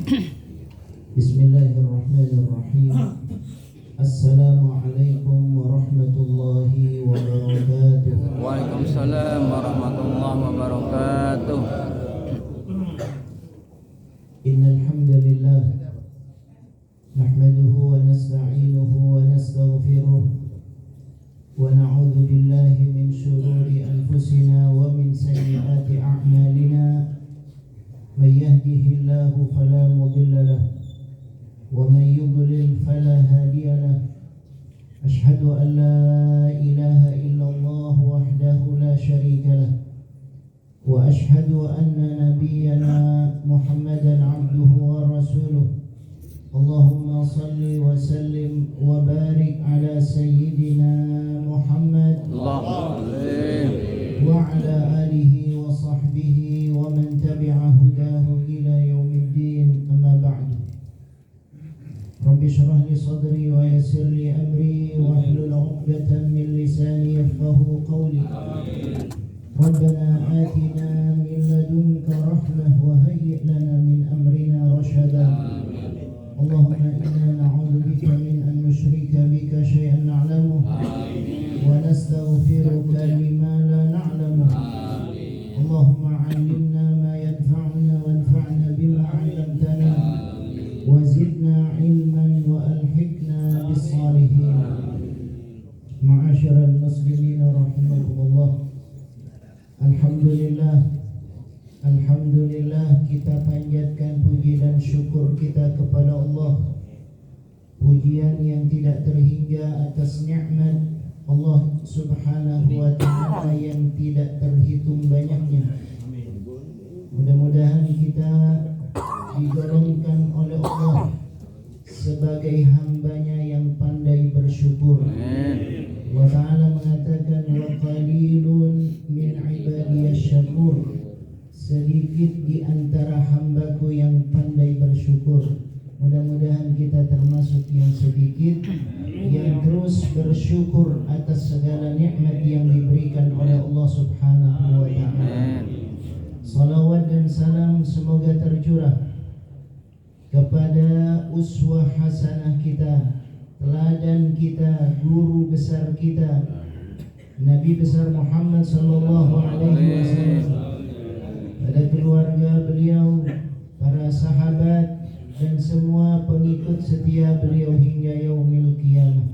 Bismillahirrahmanirrahim. Assalamualaikum warahmatullahi wabarakatuh. Waalaikumsalam warahmatullahi wabarakatuh. Innal hamdalillah nahmaduhu wa nasta'inuhu wa nastaghfiruh wa na'udzu billahi min shururi anfusina wa min sayyiati a'malina. Man yahdihillahu fala mudilla lahu wa man yudlil fala hadiya lahu. Ashhadu an la ilaha illallah wahdahu la syarika lahu wa ashhadu anna nabiyyana Muhammadan abduhu wa rasuluh. Allahumma salli wa sallim wa barik ala sayyidina Muhammad wa ala alihi wa sahbihi wa man tabi'a hudahu ila yaumiddin. Amma ba'du. Rabbi shrah li sadri wa yassir li amri wa hlul 'uqdatam min lisani yafqahu qawli. Rabbana atina min ladunka rahmah wa hayyi' lana min amrina rashada. Allahumma inna na'udzu bika min an nusyrika bika syai'an na'lamuh wa nastaghfiruka lima la na'lamuh. Allahumma 'allimna ma yanfa'una wanfa'na bima 'allamtana wa zidna 'ilman wa alhiqna bis salihin. Ma'asyiral muslimin rahimakumullah. Alhamdulillah, kita panjatkan puji dan syukur kita kepada Allah. Pujian yang tidak terhingga atas nikmat Allah Subhanahu wa ta'ala yang tidak terhitung banyaknya. Mudah-mudahan kita digolongkan oleh Allah sebagai hambanya yang pandai bersyukur. Allah Ta'ala mengatakan wa qalilun min ibadiyasy syakur. Sedikit di antara hambaku yang pandai bersyukur. Mudah-mudahan kita termasuk yang sedikit yang terus bersyukur atas segala nikmat yang diberikan oleh Allah Subhanahu wa ta'ala. Salawat dan salam semoga tercurah kepada uswah hasanah kita, teladan kita, guru besar kita, Nabi besar Muhammad sallallahu alaihi wasallam, pada keluarga beliau, para sahabat dan semua pengikut setia beliau hingga yaumil qiyamah.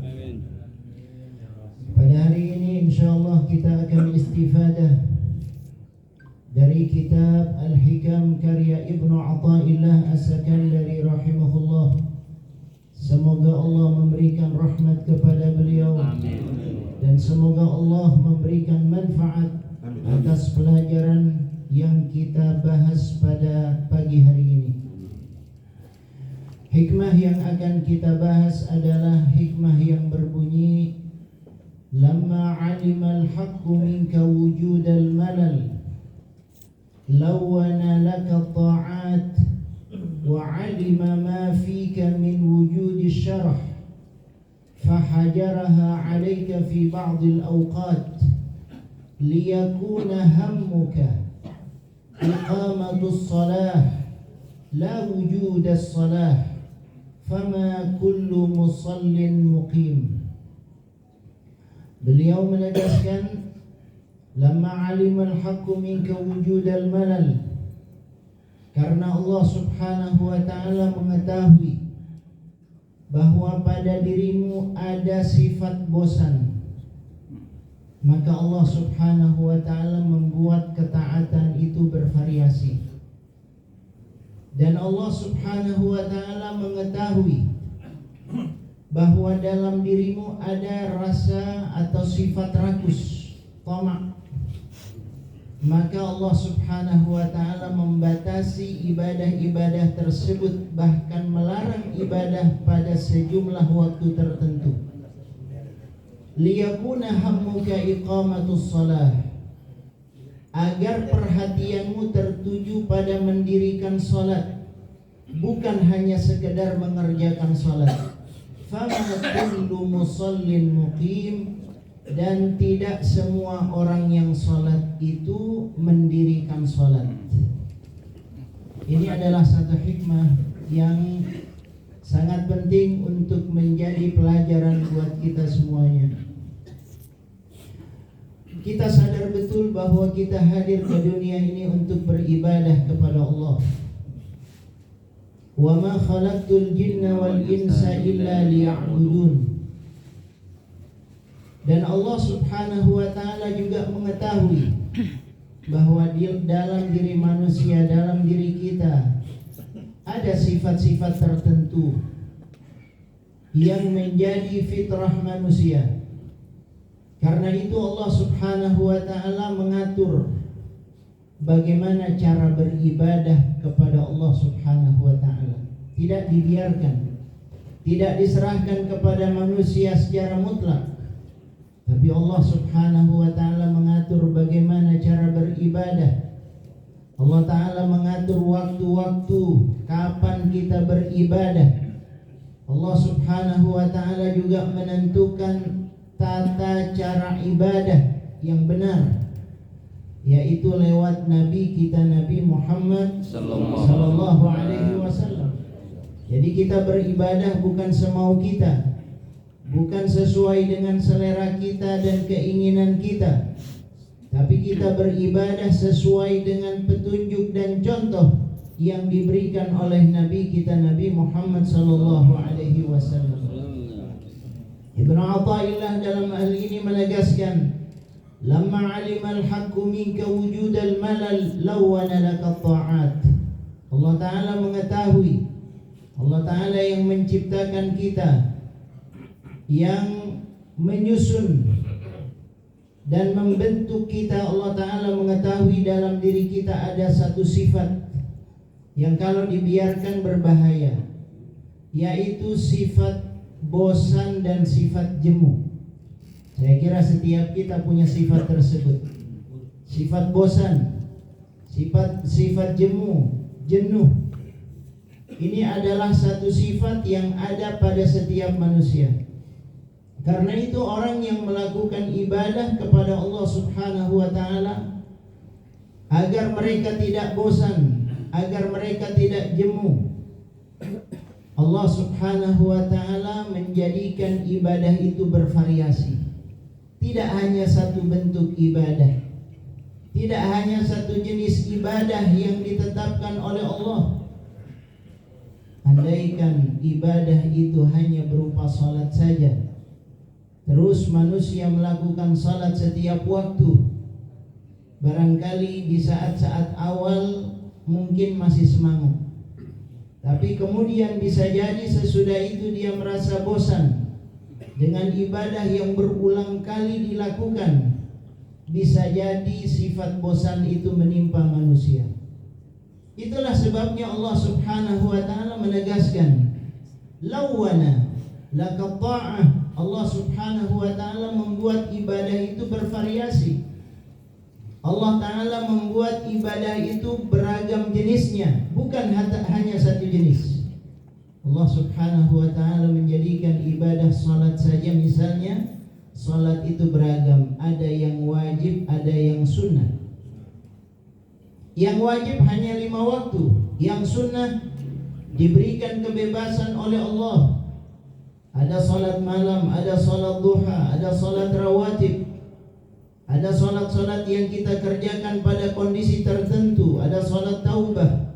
Pada hari ini insyaallah kita akan istifadah dari kitab Al-Hikam karya Ibnu Athaillah As-Sakandari rahimahullah. Semoga Allah memberikan rahmat kepada beliau. Dan semoga Allah memberikan manfaat atas pelajaran yang kita bahas pada pagi hari ini. Hikmah yang akan kita bahas adalah hikmah yang berbunyi lamma 'alimal haqqu minka wujudal malal lawana laka ta'at wa 'alima ma fika min wujudi syarah fahajaraha 'alayka fi ba'dil awqat liyakuna hammuka iqamatus salah la wujudas salah fama kullu musallin muqim. Beliau menegaskan lamma 'alimal haqqu minka wujudal malal, karena Allah Subhanahu wa ta'ala mengetahui bahwa pada dirimu ada sifat bosan, maka Allah Subhanahu wa ta'ala membuat ketaatan itu bervariasi. Dan Allah Subhanahu wa ta'ala mengetahui bahwa dalam dirimu ada rasa atau sifat rakus, tamak. Maka Allah Subhanahu wa ta'ala membatasi ibadah-ibadah tersebut, bahkan melarang ibadah pada sejumlah waktu tertentu. Liyakuna hammuka iqamatus salah, agar perhatianmu tertuju pada mendirikan salat, bukan hanya sekedar mengerjakan salat. Fama kullu musallin muqim, dan tidak semua orang yang salat itu mendirikan salat. Ini adalah satu hikmah yang sangat penting untuk menjadi pelajaran buat kita semuanya. Kita sadar betul bahwa kita hadir ke dunia ini untuk beribadah kepada Allah. Wa ma khalaqtul jinna wal insa illa liya'budun. Dan Allah Subhanahu wa taala juga mengetahui bahwa dalam diri manusia, dalam diri kita ada sifat-sifat tertentu yang menjadi fitrah manusia. Karena itu Allah Subhanahu wa taala mengatur bagaimana cara beribadah kepada Allah Subhanahu wa taala. Tidak dibiarkan, tidak diserahkan kepada manusia secara mutlak. Tapi Allah Subhanahu wa taala mengatur bagaimana cara beribadah. Allah taala mengatur waktu-waktu kapan kita beribadah. Allah Subhanahu wa taala juga menentukan tata cara ibadah yang benar, yaitu lewat Nabi kita Nabi Muhammad sallallahu alaihi wasallam. Jadi kita beribadah bukan semau kita, bukan sesuai dengan selera kita dan keinginan kita, tapi kita beribadah sesuai dengan petunjuk dan contoh yang diberikan oleh Nabi kita Nabi Muhammad sallallahu alaihi wasallam. Ibnu Athaillah dalam hal ini menegaskan, lamma alima al-haqqu minka wujudal malal lawana laka ta'at. Allah taala mengetahui, Allah taala yang menciptakan kita, yang menyusun dan membentuk kita. Allah taala mengetahui dalam diri kita ada satu sifat yang kalau dibiarkan berbahaya, yaitu sifat bosan dan sifat jemu. Saya kira setiap kita punya sifat tersebut. Sifat bosan, sifat jemu, jenuh. Ini adalah satu sifat yang ada pada setiap manusia. Karena itu orang yang melakukan ibadah kepada Allah Subhanahu wa taala, agar mereka tidak bosan, agar mereka tidak jemu, Allah Subhanahu wa taala menjadikan ibadah itu bervariasi. Tidak hanya satu bentuk ibadah, tidak hanya satu jenis ibadah yang ditetapkan oleh Allah. Andaikan ibadah itu hanya berupa salat saja, terus manusia melakukan salat setiap waktu, barangkali di saat-saat awal mungkin masih semangat, tapi kemudian bisa jadi sesudah itu dia merasa bosan dengan ibadah yang berulang kali dilakukan. Bisa jadi sifat bosan itu menimpa manusia. Itulah sebabnya Allah Subhanahu wa taala menegaskan, lawana laka ta'ah. Allah Subhanahu wa taala membuat ibadah itu bervariasi. Allah Ta'ala membuat ibadah itu beragam jenisnya, bukan hanya satu jenis. Allah Subhanahu wa Ta'ala menjadikan ibadah salat saja, misalnya salat itu beragam, ada yang wajib, ada yang sunnah. Yang wajib hanya 5 waktu, yang sunnah diberikan kebebasan oleh Allah. Ada salat malam, ada salat duha, ada salat rawatib. Ada solat-solat yang kita kerjakan pada kondisi tertentu. Ada solat taubah,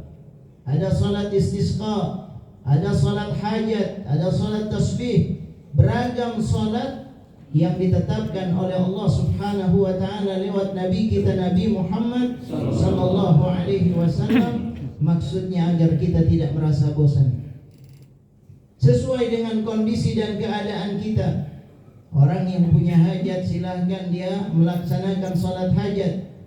ada solat istisqa, ada solat hajat, ada solat tasbih. Beragam solat yang ditetapkan oleh Allah Subhanahu wa ta'ala lewat Nabi kita Nabi Muhammad sallallahu alaihi wasallam. Maksudnya agar kita tidak merasa bosan, sesuai dengan kondisi dan keadaan kita. Orang yang punya hajat silahkan dia melaksanakan salat hajat.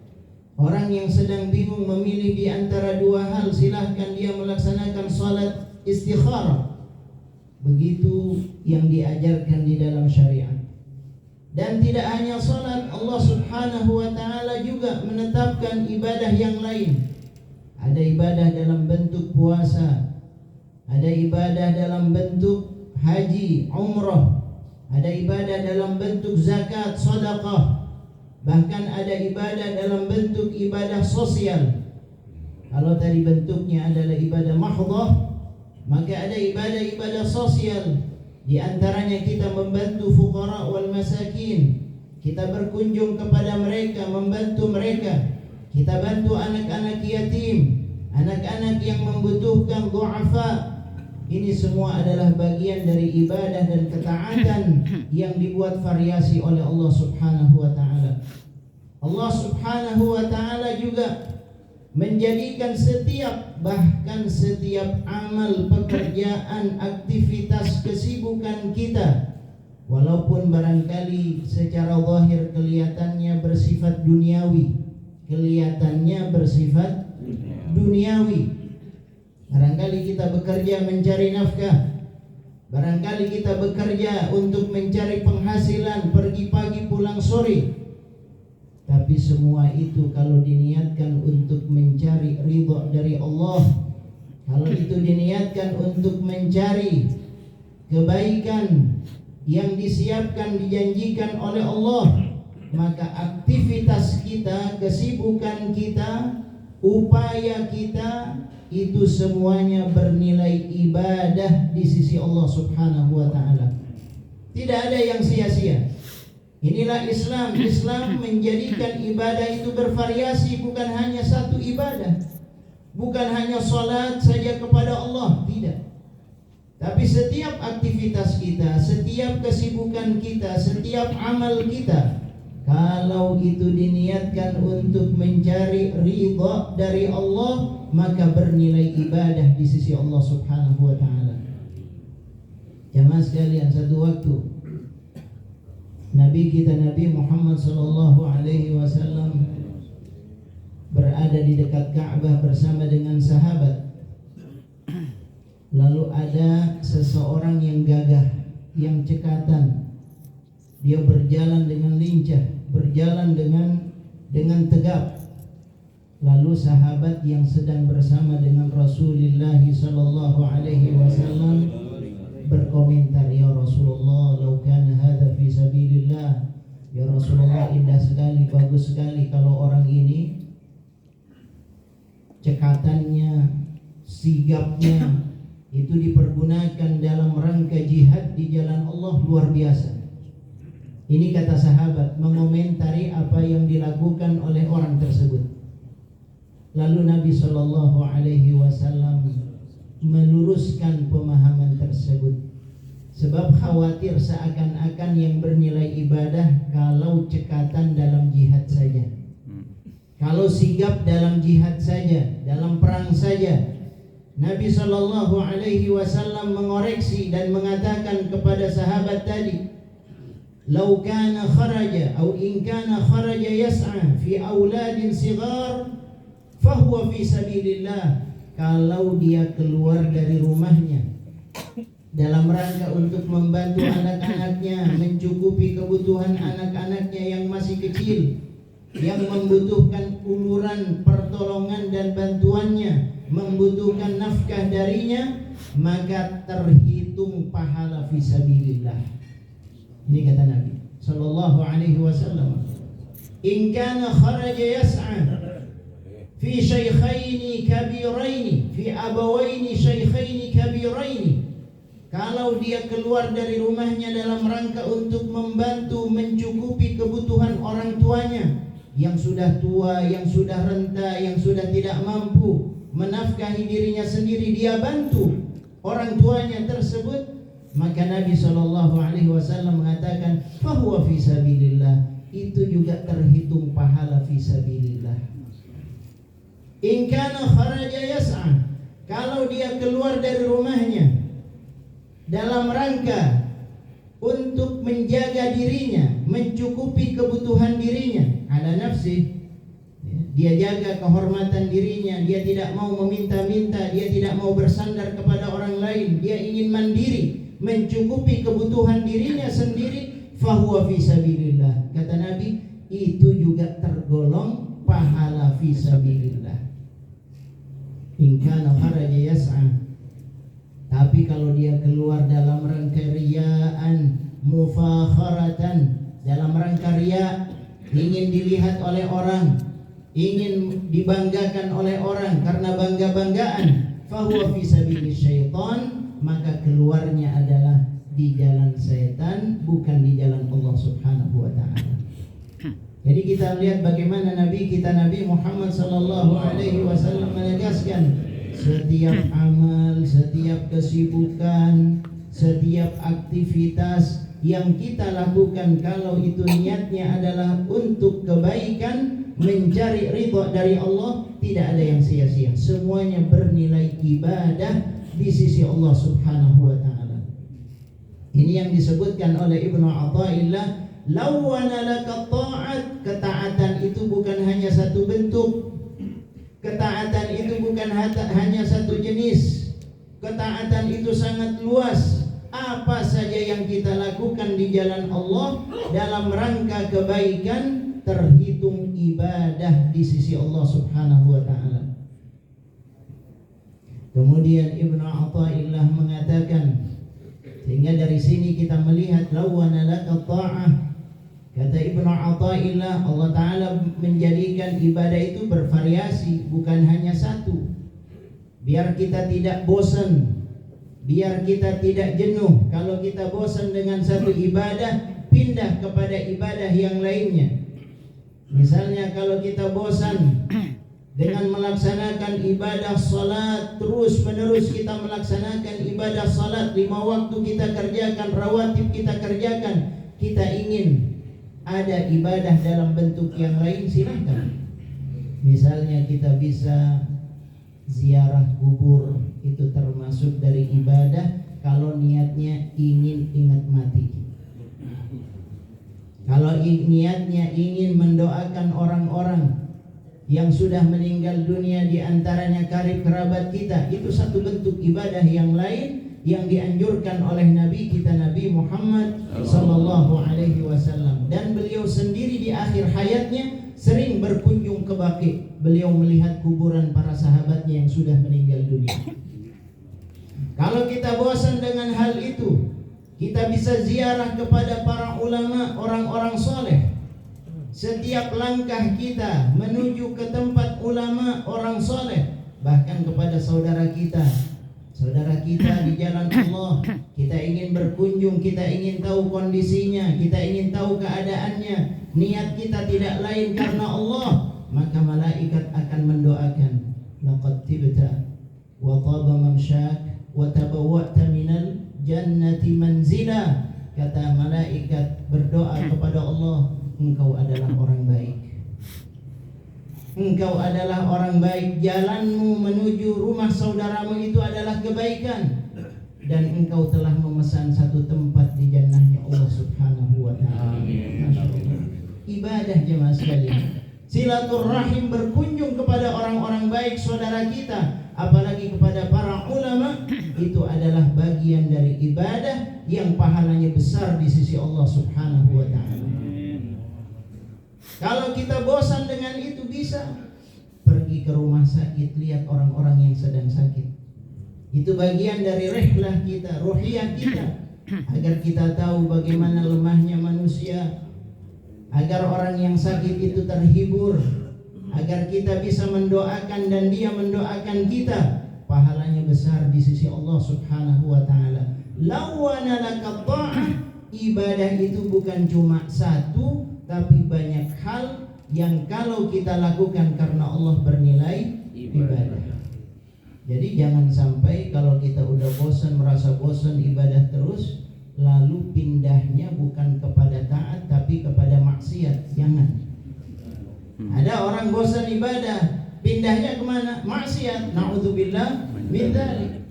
Orang yang sedang bingung memilih di antara 2 hal, silahkan dia melaksanakan salat istikharah. Begitu yang diajarkan di dalam syariat. Dan tidak hanya salat, Allah Subhanahu wa ta'ala juga menetapkan ibadah yang lain. Ada ibadah dalam bentuk puasa, ada ibadah dalam bentuk haji, umrah, ada ibadah dalam bentuk zakat, sedekah, bahkan ada ibadah dalam bentuk ibadah sosial. Kalau tadi bentuknya adalah ibadah mahdhah, Maka ada ibadah-ibadah sosial, di antaranya kita membantu fuqara wal masakin. Kita berkunjung kepada mereka, membantu mereka. Kita bantu anak-anak yatim, anak-anak yang membutuhkan du'afa. Ini semua adalah bagian dari ibadah dan ketaatan yang dibuat variasi oleh Allah Subhanahu wa taala. Allah Subhanahu wa taala juga menjadikan bahkan setiap amal, pekerjaan, aktivitas, kesibukan kita, walaupun barangkali secara zahir kelihatannya bersifat duniawi, barangkali kita bekerja mencari nafkah, barangkali kita bekerja untuk mencari penghasilan, pergi pagi pulang sore. Tapi semua itu kalau diniatkan untuk mencari ridha dari Allah, kalau itu diniatkan untuk mencari kebaikan yang disiapkan, dijanjikan oleh Allah, maka aktivitas kita, kesibukan kita, upaya kita, itu semuanya bernilai ibadah di sisi Allah Subhanahu wa ta'ala. Tidak ada yang sia-sia. Inilah Islam. Islam menjadikan ibadah itu bervariasi, bukan hanya satu ibadah, bukan hanya salat saja kepada Allah, tidak. Tapi setiap aktivitas kita, setiap kesibukan kita, setiap amal kita, kalau itu diniatkan untuk mencari ridha dari Allah, maka bernilai ibadah di sisi Allah Subhanahu wa ta'ala. Jamaah sekalian, satu waktu Nabi kita Nabi Muhammad sallallahu alaihi wasallam berada di dekat Ka'bah bersama dengan sahabat. Lalu ada seseorang yang gagah, yang cekatan. Dia berjalan dengan lincah, berjalan dengan tegap. Lalu sahabat yang sedang bersama dengan Rasulullah sallallahu alaihi wasallam berkomentar, "Ya Rasulullah, law kana hadza fi sabilillah." Ya Rasulullah, indah sekali, bagus sekali kalau orang ini cekatannya, sigapnya itu dipergunakan dalam rangka jihad di jalan Allah, luar biasa. Ini kata sahabat mengomentari apa yang dilakukan oleh orang tersebut. Lalu Nabi sallallahu alaihi wasallam meluruskan pemahaman tersebut, sebab khawatir seakan-akan yang bernilai ibadah kalau cekatan dalam jihad saja, kalau sigap dalam jihad saja, dalam perang saja. Nabi sallallahu alaihi wasallam mengoreksi dan mengatakan kepada sahabat tadi, "Lau kana kharaja atau in kana kharaja yas'a fi auladin sighar fahuwa fi sabilillah." Kalau dia keluar dari rumahnya dalam rangka untuk membantu anak-anaknya, mencukupi kebutuhan anak-anaknya yang masih kecil, yang membutuhkan uluran pertolongan dan bantuannya, membutuhkan nafkah darinya, maka terhitung pahala fisabilillah. Ini kata Nabi sallallahu alaihi wasallam, "In kana kharaja yas'a fi syaikhaini kabiraini, fi abawaini syaikhaini kabiraini." Kalau dia keluar dari rumahnya dalam rangka untuk membantu mencukupi kebutuhan orang tuanya yang sudah tua, yang sudah renta, yang sudah tidak mampu menafkahi dirinya sendiri, dia bantu orang tuanya tersebut, maka Nabi sallallahu alaihi wasallam mengatakan, "Fahuwa fi sabilillah." Itu juga terhitung pahala fi sabilillah. In kana kharaja yas'a, kalau dia keluar dari rumahnya dalam rangka untuk menjaga dirinya, mencukupi kebutuhan dirinya, ala nafsi, dia jaga kehormatan dirinya, dia tidak mau meminta-minta, dia tidak mau bersandar kepada orang lain, dia ingin mandiri, mencukupi kebutuhan dirinya sendiri, fahuwa fi sabilillah. Kata Nabi, itu juga tergolong pahala fi sabilillah. In kana kharaja yas'a. Tapi kalau dia keluar dalam rangka riyaan, mufakharatan, dalam rangka riya, ingin dilihat oleh orang, ingin dibanggakan oleh orang karena bangga-banggaan, fahuwa fi sabilis syaitan, maka keluarnya adalah di jalan setan, bukan di jalan Allah Subhanahu wa taala. Jadi kita lihat bagaimana Nabi kita Nabi Muhammad sallallahu alaihi wasallam menegaskan setiap amal, setiap kesibukan, setiap aktivitas yang kita lakukan kalau itu niatnya adalah untuk kebaikan, mencari ridha dari Allah, tidak ada yang sia-sia. Semuanya bernilai ibadah di sisi Allah Subhanahu wa taala. Ini yang disebutkan oleh Ibnu Athaillah, lawana laka ta'at, ketaatan itu bukan hanya satu bentuk. Ketaatan itu bukan hanya satu jenis. Ketaatan itu sangat luas. Apa saja yang kita lakukan di jalan Allah dalam rangka kebaikan terhitung ibadah di sisi Allah Subhanahu wa taala. Kemudian Ibnu Athaillah mengatakan, sehingga dari sini kita melihat lawana laka ta'ah. Kata Ibnu Athaillah, Allah Ta'ala menjadikan ibadah itu bervariasi, bukan hanya satu. Biar kita tidak bosan, biar kita tidak jenuh. Kalau kita bosan dengan satu ibadah, pindah kepada ibadah yang lainnya. Misalnya kalau kita bosan dengan melaksanakan ibadah salat, terus menerus kita melaksanakan ibadah salat, 5 waktu kita kerjakan, rawatib kita kerjakan, kita ingin ada ibadah dalam bentuk yang lain, silakan. Misalnya kita bisa ziarah kubur, itu termasuk dari ibadah kalau niatnya ingin ingat mati. Kalau niatnya ingin mendoakan orang-orang yang sudah meninggal dunia, di antaranya karib kerabat kita, itu satu bentuk ibadah yang lain yang dianjurkan oleh Nabi kita Nabi Muhammad sallallahu alaihi wasallam. Dan beliau sendiri di akhir hayatnya sering berkunjung ke Baqi. Beliau melihat kuburan para sahabatnya yang sudah meninggal dunia. Kalau kita bosan dengan hal itu, kita bisa ziarah kepada para ulama, orang-orang soleh. Setiap langkah kita menuju ke tempat ulama, orang soleh, bahkan kepada saudara kita di jalan Allah, kita ingin berkunjung, kita ingin tahu kondisinya, kita ingin tahu keadaannya, niat kita tidak lain karena Allah, maka malaikat akan mendoakan, laqad tibta wa taba mamsyak wa tabawwa'ta minal jannati manzila. Kata malaikat berdoa kepada Allah, engkau adalah orang baik. Engkau adalah orang baik, jalanmu menuju rumah saudaramu itu adalah kebaikan, dan engkau telah memesan satu tempat di jannahnya Allah Subhanahu wa ta'ala. Ibadah jemaah sekalian, silaturahim, berkunjung kepada orang-orang baik saudara kita, apalagi kepada para ulama, itu adalah bagian dari ibadah yang pahalanya besar di sisi Allah Subhanahu wa ta'ala. Kalau kita bosan dengan itu, bisa pergi ke rumah sakit, lihat orang-orang yang sedang sakit. Itu bagian dari rihlah kita, ruhiyah kita, agar kita tahu bagaimana lemahnya manusia, agar orang yang sakit itu terhibur, agar kita bisa mendoakan dan dia mendoakan kita. Pahalanya besar di sisi Allah Subhanahu wa ta'ala. Lawana laka ta'ah, ibadah itu bukan cuma satu, tapi banyak hal yang kalau kita lakukan karena Allah bernilai ibadah. Jadi jangan sampai kalau kita udah bosan, merasa bosan ibadah terus, lalu pindahnya bukan kepada taat tapi kepada maksiat. Jangan. Ada orang bosan ibadah, pindahnya kemana? Maksiat. Na'udzubillah min dzalik.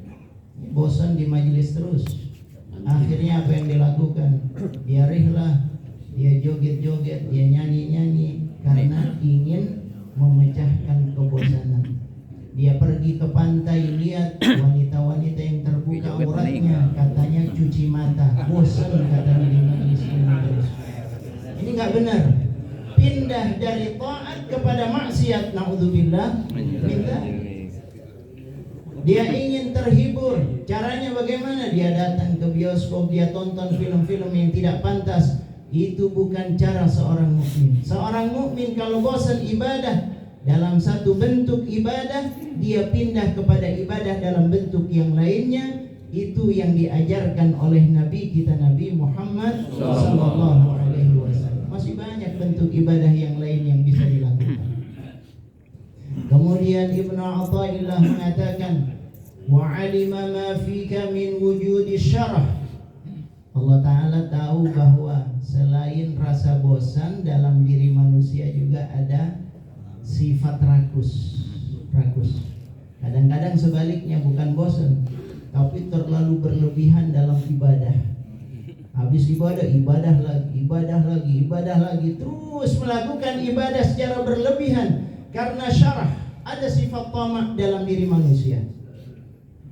Bosan di majelis terus. Akhirnya apa yang dilakukan? Biarlah dia joget-joget, dia nyanyi-nyanyi karena ingin memecahkan kebosanan. Dia pergi ke pantai, lihat wanita-wanita yang terbuka auratnya, katanya cuci mata. Bosan katanya di majelis ini terus. Ini enggak benar. Pindah dari taat kepada maksiat. Na'udzubillah min dzalik. Dia ingin terhibur. Caranya bagaimana? Dia datang ke bioskop, dia tonton film-film yang tidak pantas. Itu bukan cara seorang mukmin. Seorang mukmin kalau bosan ibadah dalam satu bentuk ibadah, dia pindah kepada ibadah ibadah dalam bentuk yang lainnya, itu yang diajarkan oleh Nabi kita Nabi Muhammad sallallahu alaihi wasallam. Masih banyak bentuk ibadah yang lain yang bisa dilakukan. Kemudian Ibnu Athaillah mengatakan, wa alima ma fika min wujudi syarah. Allah Ta'ala tahu bahwa selain rasa bosan dalam diri manusia juga ada sifat rakus. Kadang-kadang sebaliknya, bukan bosan, tapi terlalu berlebihan dalam ibadah. Habis ibadah lagi, terus melakukan ibadah secara berlebihan. Karena syarah, ada sifat tamak dalam diri manusia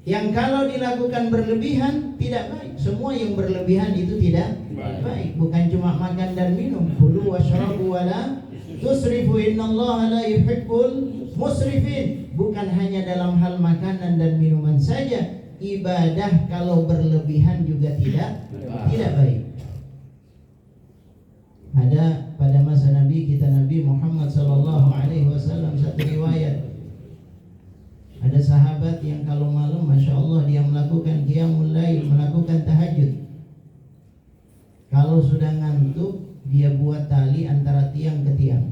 yang kalau dilakukan berlebihan tidak baik. Semua yang berlebihan itu tidak baik. Bukan cuma makan dan minum. Kulu washrabu wala tusrifu innallaha la yuhibbul musrifin. Bukan hanya dalam hal makanan dan minuman saja. Ibadah kalau berlebihan juga tidak baik. Ada pada masa Nabi kita Nabi Muhammad sallallahu alaihi wasallam satu riwayat, ada sahabat yang kalau malam Masya Allah dia melakukan qiyamul lail, melakukan tahajud. Kalau sudah ngantuk dia buat tali antara tiang ke tiang.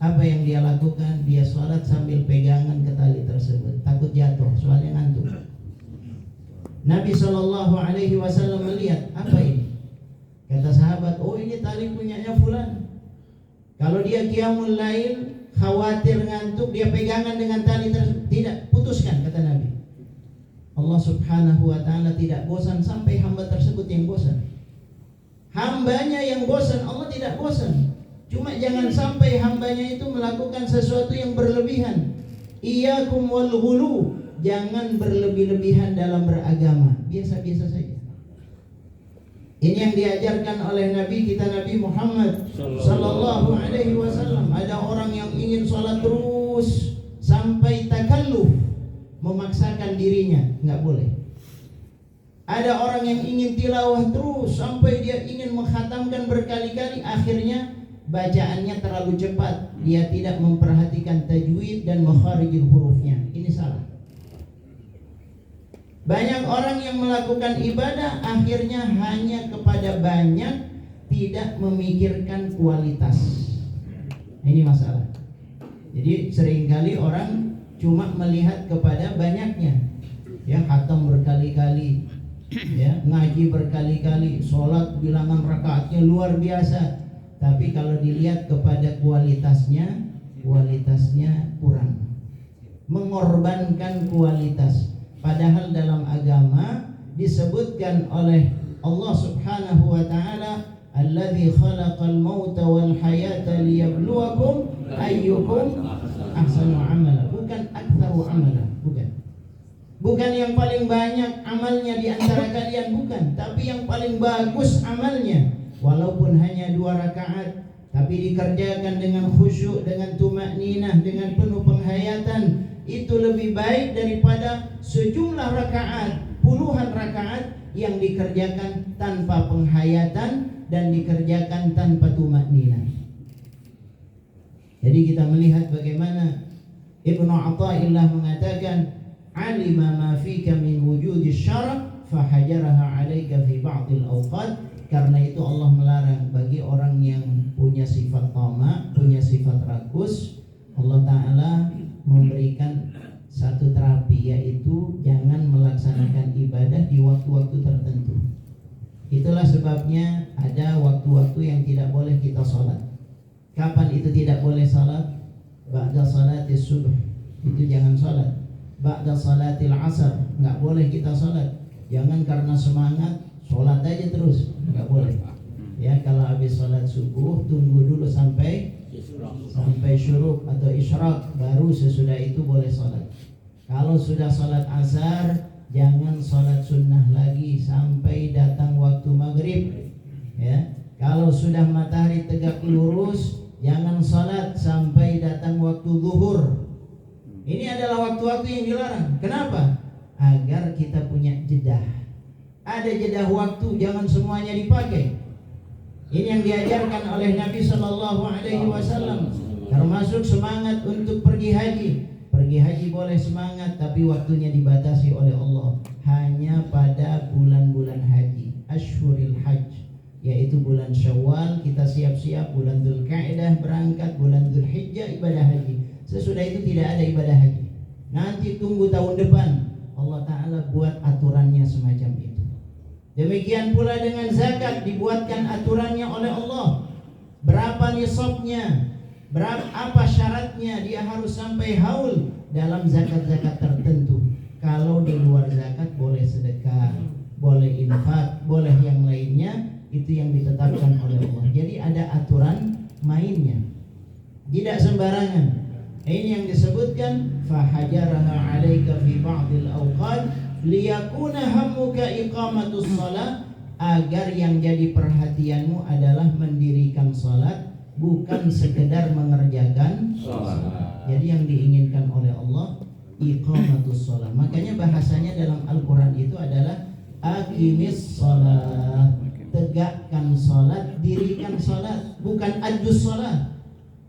Apa yang dia lakukan? Dia sholat sambil pegangan ke tali tersebut, takut jatuh soalnya ngantuk. Nabi sallallahu alaihi wasallam melihat, apa ini? Kata sahabat, oh ini tali punyanya fulan. Kalau dia qiyamul lail khawatir ngantuk, dia pegangan dengan tali tersebut. Tidak, putuskan, kata Nabi. Allah subhanahu wa ta'ala tidak bosan sampai hamba tersebut yang bosan. Hambanya yang bosan, Allah tidak bosan. Cuma jangan sampai hambanya itu melakukan sesuatu yang berlebihan. Iyyakum wal ghulu, jangan berlebih-lebihan dalam beragama. Biasa-biasa saja. Ini yang diajarkan oleh Nabi kita Nabi Muhammad sallallahu alaihi wasallam. Ada orang yang ingin sholat terus sampai takalluf, memaksakan dirinya, enggak boleh. Ada orang yang ingin tilawah terus sampai dia ingin mengkhatamkan berkali-kali, akhirnya bacaannya terlalu cepat, dia tidak memperhatikan tajwid dan makharijul hurufnya. Ini salah. Banyak orang yang melakukan ibadah akhirnya hanya kepada banyak, tidak memikirkan kualitas. Ini masalah. Jadi seringkali orang cuma melihat kepada banyaknya, ya, khatam berkali-kali, ya, ngaji berkali-kali, sholat bilangan rakaatnya luar biasa. Tapi kalau dilihat kepada kualitasnya kurang. Mengorbankan kualitas. Padahal dalam agama disebutkan oleh Allah Subhanahu wa taala, "Alladzi khalaqal mauta wal hayata liyabluwakum ayyukum ahsanu amala." Bukan aktsaru amala, bukan. Bukan yang paling banyak amalnya di antara kalian, bukan, tapi yang paling bagus amalnya. Walaupun hanya 2 rakaat, tapi dikerjakan dengan khusyuk, dengan tumakninah, dengan penuh penghayatan, itu lebih baik daripada sejumlah rakaat, puluhan rakaat yang dikerjakan tanpa penghayatan dan dikerjakan tanpa tumakninah. Jadi kita melihat bagaimana Ibnu Athaillah mengatakan, "Alima ma fika min wujudi syara' fahajaraha 'alaika fi ba'dil awqat." Karena itu Allah melarang bagi orang yang punya sifat tamak, punya sifat rakus. Allah Ta'ala memberikan satu terapi, yaitu jangan melaksanakan ibadah di waktu-waktu tertentu. Itulah sebabnya ada waktu-waktu yang tidak boleh kita sholat. Kapan itu tidak boleh sholat? Ba'da sholatis subuh, itu jangan sholat. Ba'da sholatil asar, nggak boleh kita sholat. Jangan karena semangat sholat aja terus, nggak boleh. Ya, kalau habis sholat subuh tunggu dulu sampai syuruk atau isyraq, baru sesudah itu boleh sholat. Kalau sudah sholat asar, jangan sholat sunnah lagi sampai datang waktu maghrib. Ya, kalau sudah matahari tegak lurus, jangan sholat sampai datang waktu zuhur. Ini adalah waktu-waktu yang dilarang. Kenapa? Agar kita punya jedah. Ada jedah waktu, jangan semuanya dipakai. Ini yang diajarkan oleh Nabi sallallahu alaihi wasallam, termasuk semangat untuk pergi haji. Pergi haji boleh semangat, tapi waktunya dibatasi oleh Allah hanya pada bulan-bulan haji, Ashhuril Hajj, yaitu bulan Syawal kita siap-siap, bulan Dzulqa'dah berangkat, bulan Dzulhijjah ibadah haji. Sesudah itu tidak ada ibadah haji. Nanti tunggu tahun depan, Allah Ta'ala buat aturannya semacam itu. Demikian pula dengan zakat, dibuatkan aturannya oleh Allah. Berapa nisabnya, apa syaratnya, dia harus sampai haul dalam zakat-zakat tertentu. Kalau di luar zakat boleh sedekah, boleh infak, boleh yang lainnya, itu yang ditetapkan oleh Allah. Jadi ada aturan mainnya, tidak sembarangan. Ini yang disebutkan fahajaraha 'alaika fi ba'dil awqat liyakuna hammuka iqamatus shalah, agar yang jadi perhatianmu adalah mendirikan salat, bukan sekedar mengerjakan salat. Jadi yang diinginkan oleh Allah iqamatus shalah. Makanya bahasanya dalam Al-Qur'an itu adalah aqimis shalah, tegakkan salat, dirikan salat, bukan ajus salat,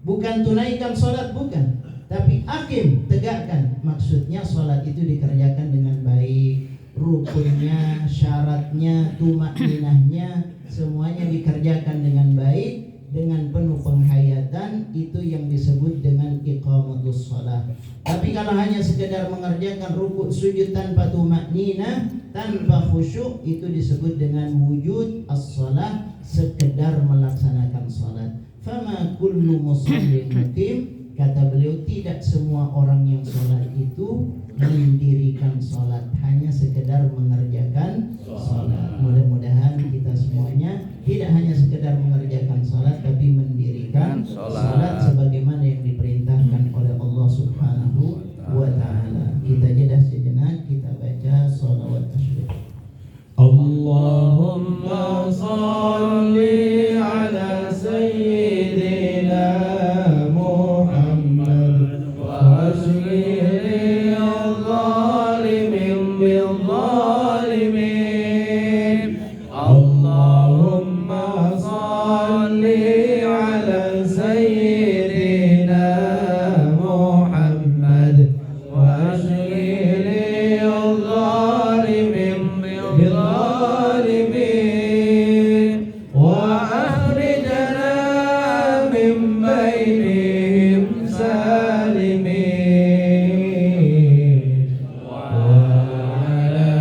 bukan tunaikan salat, bukan, tapi aqim, tegakkan. Maksudnya salat itu dikerjakan dengan baik, rukunnya, syaratnya, tumakninahnya, semuanya dikerjakan dengan baik, dengan penuh penghayatan. Itu yang disebut dengan iqamatus shalah. Tapi kalau hanya sekedar mengerjakan rukuk sujud tanpa tumakninah, tanpa khusyuk, itu disebut dengan wujud as-shalah, sekedar melaksanakan salat. Fama kullu musallin muqim, kata beliau, tidak semua orang yang sholat itu mendirikan sholat, hanya sekedar mengerjakan sholat. Mudah-mudahan kita semuanya tidak hanya sekedar mengerjakan sholat, tapi mendirikan sholat sebagaimana yang diperintahkan oleh Allah Subhanahu wa Ta'ala. Kita jeda sejenak, kita baca sholawat tasyrik. Allahumma salli ala sayyidina Muhammad wa ashghil al-zalimin bil-zalimin. Allahumma salli ala sayyidina Muhammad wa ashghil al-zalimin bil-zalimin wa akhrijna min bainihim salimin wa ala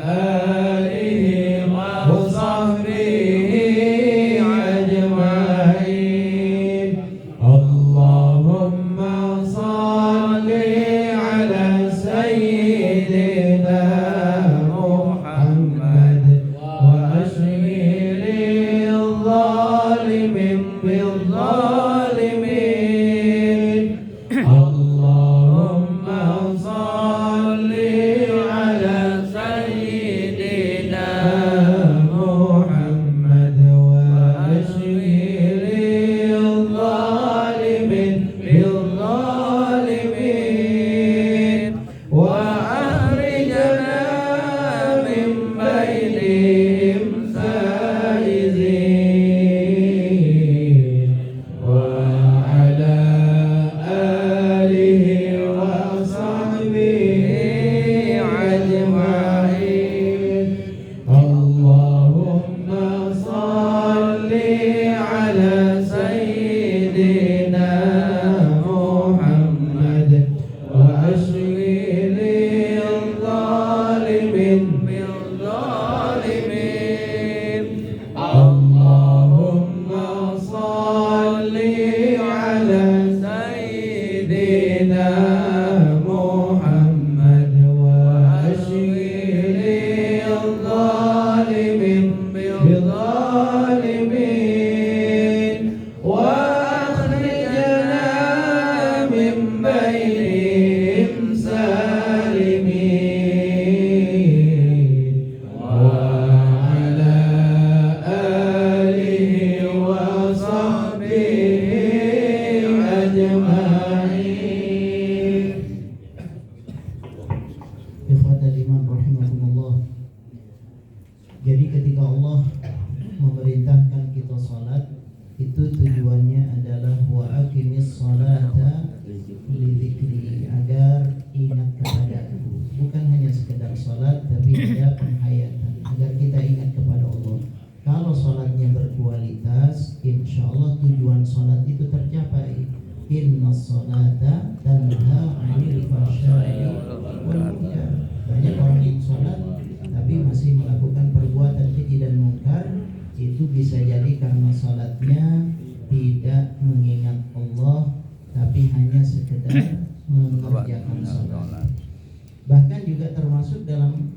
alihi wa sahbihi ajma'in. Allahumma salli ala sayyidina Muhammad wa ashghil al-zalimin bil-zalimin. Allahumma salli ala sayyidina Muhammad wa ashghil al-zalimin bil-zalimin wa akhrijna min bainihim faizin wa ala alihi wa sahbihi ajma'in. Allahumma salli ala sayyidina Muhammad wa ashghil al-zalimin bil-zalimin. Allahumma salli ala sayyidina Muhammad wa ashghil al-zalimin bil-zalimin wa akhrijna min bainihim salimin wa ala alihi wa sahbihi ajma'in. Ikhwatal iman rahimakumullah. Jadi ketika Allah memerintahkan kita salat, itu tujuannya adalah wa aqimis salata Lidzikri, agar ingat kepadaku. Bukan hanya sekedar sholat, tapi ada penghayatan agar kita ingat kepada Allah. Kalau sholatnya berkualitas, insya Allah tujuan sholat itu tercapai. Inna sholata tanha 'anil fahsya'i wal munkar. Banyak orang yang sholat tapi masih melakukan perbuatan keji dan munkar. Itu bisa jadi karena sholatnya tidak mengingat Allah, tapi hanya sekedar mengerjakan sholat. Bahkan juga termasuk dalam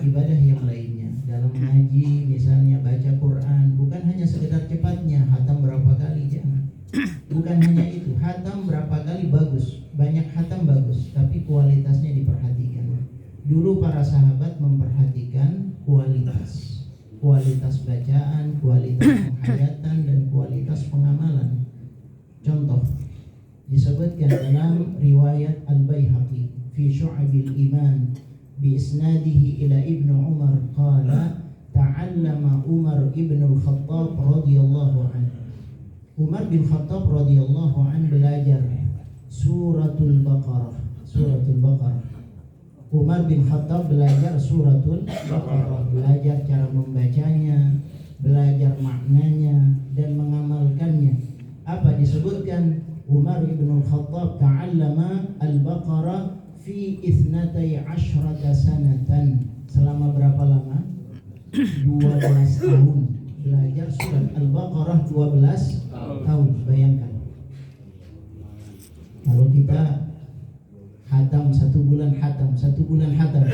ibadah yang lainnya, dalam ngaji misalnya baca Quran, bukan hanya sekedar cepatnya hatam berapa kali, jangan. Bukan hanya itu, hatam berapa kali bagus, banyak hatam bagus, tapi kualitasnya diperhatikan. Dulu para sahabat memperhatikan kualitas bacaan, kualitas penghayatan, dan kualitas pengamalan. Contoh disebutkan dalam riwayat Al-Baihaqi fi Syu'abil Iman bi isnadihi ila Ibnu Umar qala ta'allama Umar ibn al-Khattab radhiyallahu anhu. Umar bin Khattab radhiyallahu anhu belajar suratul Baqarah. Umar bin Khattab belajar suratul Baqarah, belajar cara membacanya, belajar maknanya, dan mengamalkannya. Apa disebutkan? Umar bin Khattab ta'allama al-Baqarah fi 12 sanatan. Selama berapa lama? 12 tahun belajar surat Al-Baqarah. 12 tahun. Bayangkan kalau kita hatam 1 bulan hatam,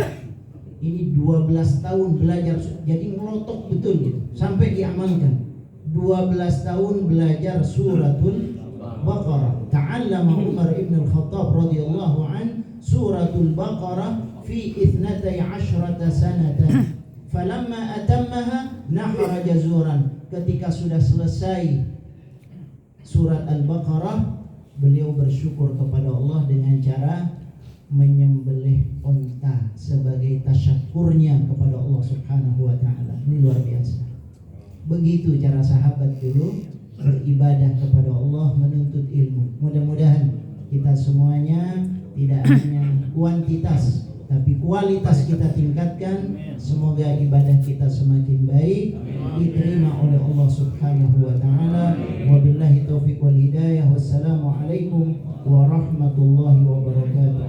ini 12 tahun belajar, jadi ngelotok betul gitu, sampai diamalkan. 12 tahun belajar suratul Baqarah. Ta'allama Umar ibn al-Khattab radhiyallahu an suratul Baqarah fi 12 sanatan. Falamma atammaha nahara jazuran. Ketika sudah selesai surat Al-Baqarah, beliau bersyukur kepada Allah dengan cara menyembelih unta sebagai tasyakurnya kepada Allah Subhanahu wa taala. Ini luar biasa. Begitu cara sahabat dulu beribadah kepada Allah, menuntut ilmu. Mudah-mudahan kita semuanya tidak hanya kuantitas tapi kualitas kita tingkatkan. Semoga ibadah kita semakin baik, diterima oleh Allah Subhanahu wa taala. Wabillahi taufiq wal hidayah. Wassalamualaikum warahmatullahi wabarakatuh.